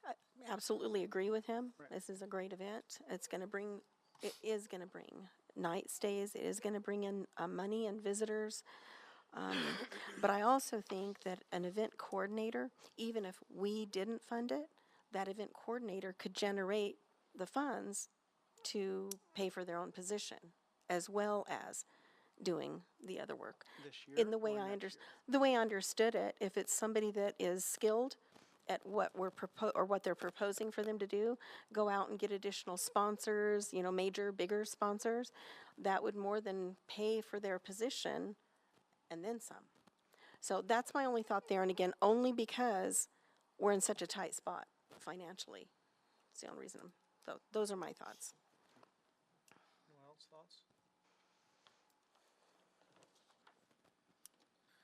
[SPEAKER 1] I absolutely agree with him.
[SPEAKER 2] Right.
[SPEAKER 1] This is a great event. It is gonna bring night stays. It is gonna bring in money and visitors. But I also think that an event coordinator, even if we didn't fund it, that event coordinator could generate the funds to pay for their own position, as well as doing the other work.
[SPEAKER 2] This year
[SPEAKER 1] In the way
[SPEAKER 2] or
[SPEAKER 1] I
[SPEAKER 2] next year?
[SPEAKER 1] the way I understood it, if it's somebody that is skilled at what what they're proposing for them to do, go out and get additional sponsors, major, bigger sponsors, that would more than pay for their position and then some. So that's my only thought there, and again, only because we're in such a tight spot financially. It's the only reason. So those are my thoughts.
[SPEAKER 2] Anyone else thoughts?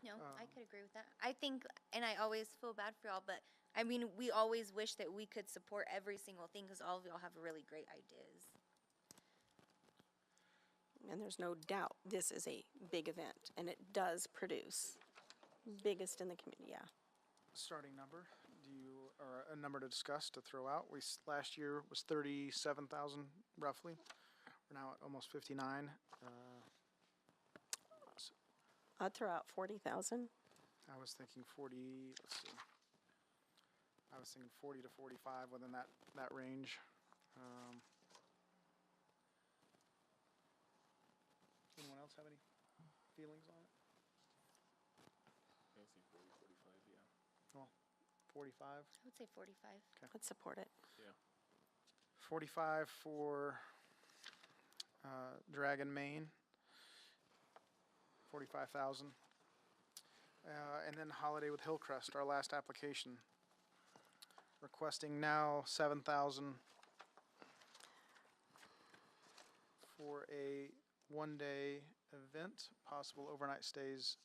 [SPEAKER 9] No, I could agree with that. I think, and I always feel bad for y'all, but I mean, we always wish that we could support every single thing because all of y'all have really great ideas.
[SPEAKER 1] And there's no doubt this is a big event, and it does produce. Biggest in the community, yeah.
[SPEAKER 2] Starting number, or a number to discuss, to throw out? Last year was 37,000 roughly. We're now at almost 59.
[SPEAKER 1] I'd throw out 40,000.
[SPEAKER 2] I was thinking 40, let's see. I was thinking 40 to 45 within that range. Anyone else have any feelings on it?
[SPEAKER 4] I see 40, 45, yeah.
[SPEAKER 2] Well, 45?
[SPEAKER 9] I would say 45.
[SPEAKER 1] I'd support it.
[SPEAKER 2] 45 for Dragon Main. 45,000. And then Holiday with Hillcrest, our last application. Requesting now 7,000 for a one-day event, possible overnight stays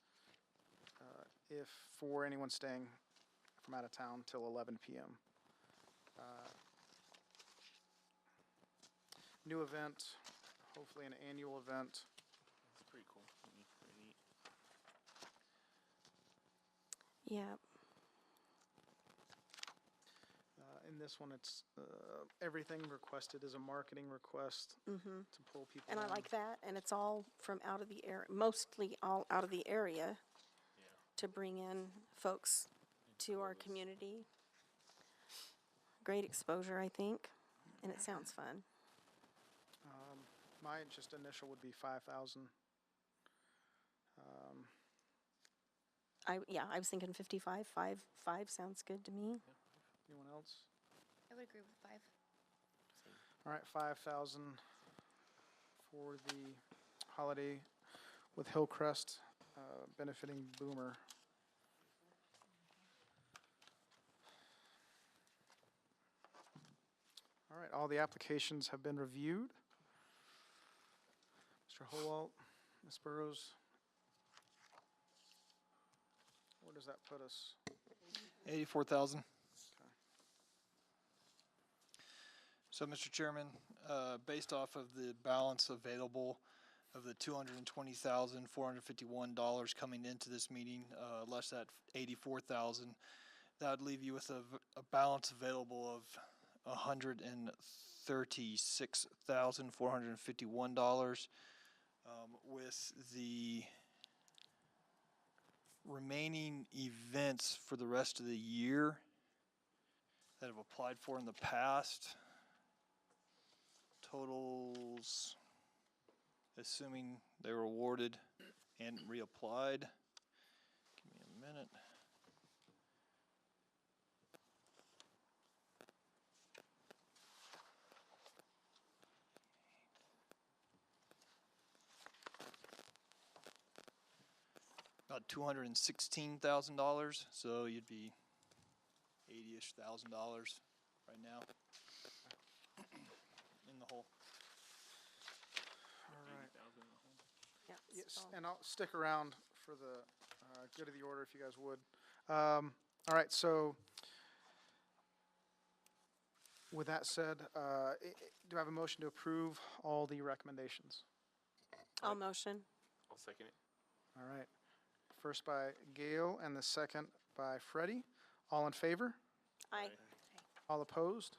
[SPEAKER 2] if for anyone staying from out of town till 11 p.m. new event, hopefully an annual event.
[SPEAKER 4] It's pretty cool. Pretty neat.
[SPEAKER 1] Yeah.
[SPEAKER 2] In this one, it's, everything requested is a marketing request to pull people
[SPEAKER 1] And I
[SPEAKER 2] in.
[SPEAKER 1] like that, and it's all from out of the area, mostly all out of the area to bring in folks to our community. Great exposure, I think, and it sounds fun.
[SPEAKER 2] My just initial would be 5,000.
[SPEAKER 1] I was thinking 55, five sounds good to me.
[SPEAKER 2] Anyone else?
[SPEAKER 9] I would agree with 5.
[SPEAKER 2] All right, 5,000 for the holiday with Hillcrest benefiting Boomer. All right, all the applications have been reviewed. Mr. Howalt, Ms. Burrows. Where does that put us?
[SPEAKER 11] 84,000. So, Mr. Chairman, based off of the balance available of the $220,451 coming into this meeting, less that 84,000, that would leave you with a balance available of $136,451, with the remaining events for the rest of the year that have applied for in the past. Totals, assuming they were awarded and reapplied. Give me a minute. About $216,000, so you'd be $80-ish thousand right now in the hole.
[SPEAKER 2] All right.
[SPEAKER 1] Yeah.
[SPEAKER 2] Yes, and I'll stick around for the good of the order if you guys would. All right, so with that said, do I have a motion to approve all the recommendations?
[SPEAKER 1] I'll motion.
[SPEAKER 4] I'll second it.
[SPEAKER 2] All right. First by Gail and the second by Freddie. All in favor?
[SPEAKER 1] Aye.
[SPEAKER 2] All opposed?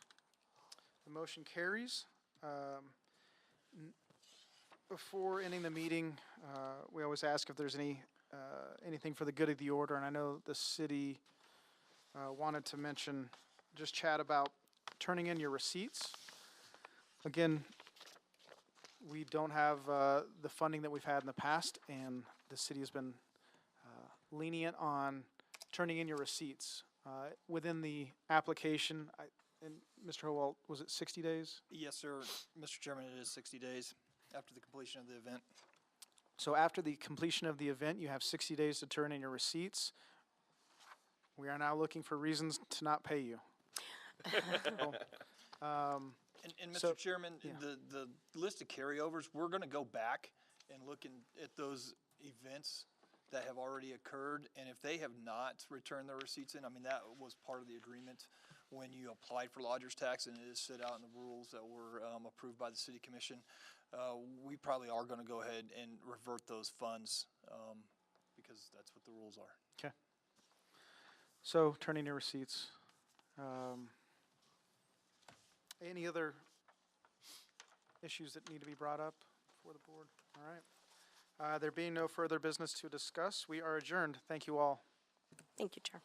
[SPEAKER 2] The motion carries. Before ending the meeting, we always ask if there's anything for the good of the order, and I know the city wanted to mention, just chat about turning in your receipts. Again, we don't have the funding that we've had in the past, and the city has been lenient on turning in your receipts. Within the application, and Mr. Howalt, was it 60 days?
[SPEAKER 11] Yes, sir. Mr. Chairman, it is 60 days after the completion of the event.
[SPEAKER 2] So after the completion of the event, you have 60 days to turn in your receipts. We are now looking for reasons to not pay you.
[SPEAKER 11] And
[SPEAKER 2] So-
[SPEAKER 11] Mr. Chairman,
[SPEAKER 2] yeah.
[SPEAKER 11] the list of carryovers, we're going to go back and look at those events that have already occurred, and if they have not returned their receipts in, I mean, that was part of the agreement when you applied for lodger's tax, and it is set out in the rules that were approved by the city commission. We probably are going to go ahead and revert those funds because that's what the rules are.
[SPEAKER 2] Okay. So turning your receipts. Any other issues that need to be brought up before the board? All right. There being no further business to discuss, we are adjourned. Thank you all.
[SPEAKER 1] Thank you, Chair.